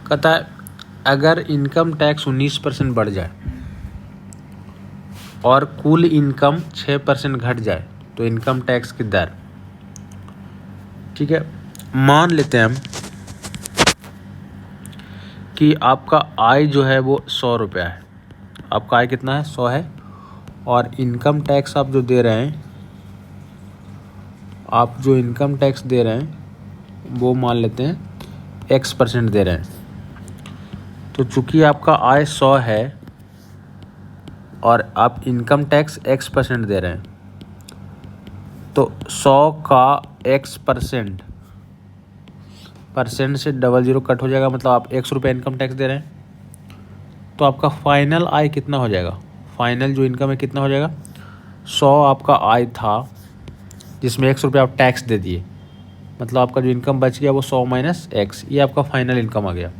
कहता है अगर इनकम टैक्स 19% बढ़ जाए और कुल इनकम 6% घट जाए तो इनकम टैक्स की दर, ठीक है, मान लेते हैं हम कि आपका आय जो है वो 100 रुपया है। आपका आय कितना है? 100 है। और इनकम टैक्स आप जो दे रहे हैं, आप जो इनकम टैक्स दे रहे हैं वो मान लेते हैं X% दे रहे हैं। तो चूँकि आपका आय 100 है और आप इनकम टैक्स X% दे रहे हैं, तो 100 का X% से 00 कट हो जाएगा, मतलब आप 100 रुपये इनकम टैक्स दे रहे हैं। तो आपका फाइनल आय कितना हो जाएगा? फाइनल जो इनकम है कितना हो जाएगा? 100 आपका आय था जिसमें 100 रुपये आप टैक्स दे दिए, मतलब आपका जो इनकम बच गया वो 100 माइनस X, ये आपका फाइनल इनकम आ गया।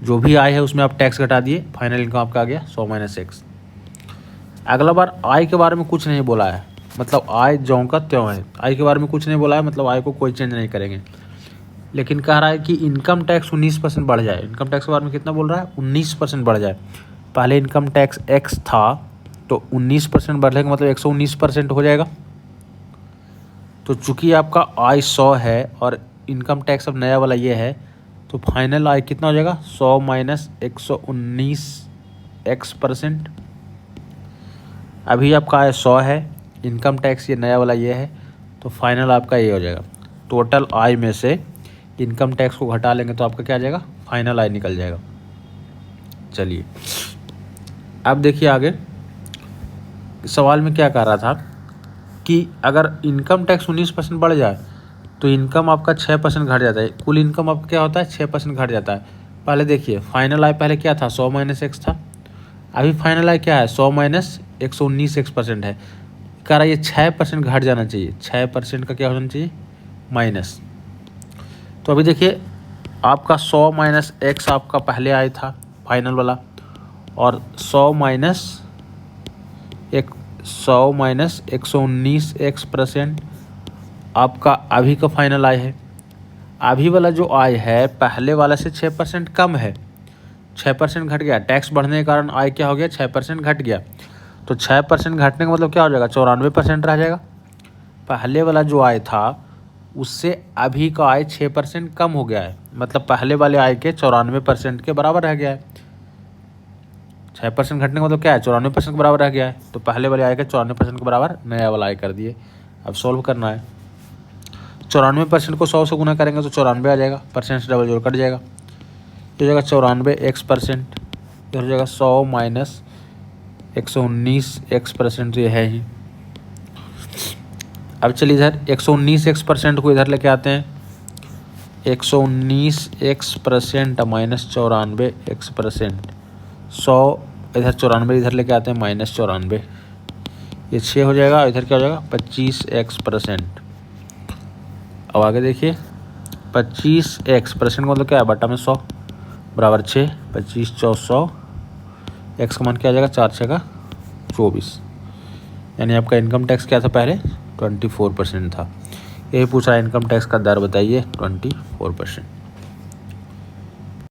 जो भी आय है उसमें आप टैक्स घटा दिए, फाइनल इनकम आपका आ गया 100 माइनस X। अगला बार आय के बारे में कुछ नहीं बोला है, मतलब आय ज्यों का त्यों है। आय के बारे में कुछ नहीं बोला है, मतलब आय को कोई चेंज नहीं करेंगे। लेकिन कह रहा है कि इनकम टैक्स 19% बढ़ जाए। इनकम टैक्स के बारे में कितना बोल रहा है? 19% बढ़ जाए। पहले इनकम टैक्स X था तो 19% बढ़ने का मतलब 119% हो जाएगा। तो चूँकि आपका आय 100 है और इनकम टैक्स अब नया वाला ये है, तो फाइनल आय कितना हो जाएगा? 100 माइनस 119 X%। अभी आपका आय 100 है, इनकम टैक्स ये नया वाला ये है, तो फाइनल आपका ये हो जाएगा। टोटल आय में से इनकम टैक्स को घटा लेंगे तो आपका क्या आ जाएगा? फाइनल आय निकल जाएगा। चलिए अब देखिए आगे सवाल में क्या कह रहा था कि अगर इनकम टैक्स 19% बढ़ जाए तो इनकम आपका 6% घट जाता है। कुल इनकम आपका क्या होता है? 6% घट जाता है। पहले देखिए फाइनल आय पहले क्या था? 100 माइनस X था। अभी फाइनल आय क्या है? 100 माइनस 119 X% है। कह रहा है ये 6% घट जाना चाहिए। 6% का क्या होना चाहिए? माइनस। तो अभी देखिए आपका 100 माइनस X आपका पहले आय था फाइनल वाला, और 100 माइनस 119 X% आपका अभी का फाइनल आय है। अभी वाला जो आय है पहले वाला से 6% कम है। 6% घट गया, टैक्स बढ़ने के कारण आय क्या हो गया? 6% घट गया। तो 6% घटने का मतलब क्या हो जाएगा? 94% रह जाएगा। पहले वाला जो आय था उससे अभी का आय 6% कम हो गया है, मतलब पहले वाले आय के 94% के बराबर रह गया है। 6% घटने का मतलब क्या है? 94% के बराबर रह गया है। तो पहले वाले आय के 94% के बराबर नया वाला आय कर दिए। अब सॉल्व करना है। 94% को 100 से गुना करेंगे तो 94 आ जाएगा, परसेंट से 00 कट जाएगा, तो हो जाएगा 94 X%। इधर हो जाएगा 100 माइनस 119 X%, तो ये है ही। अब चलिए इधर 119 X% को इधर लेके आते हैं। 119 X% माइनस 94 X%, 100 इधर 94 इधर लेके आते हैं, माइनस 94, ये 6 हो जाएगा। इधर क्या हो जाएगा? 25 X%। अब आगे देखिए 25 X% का मतलब क्या है? बटा में 100 बराबर 6, 25 × 100, X का मान क्या आ जाएगा? 4 × 6 = 24। यानी आपका इनकम टैक्स क्या था? पहले 24% था। यही पूछा है, इनकम टैक्स का दर बताइए 24%।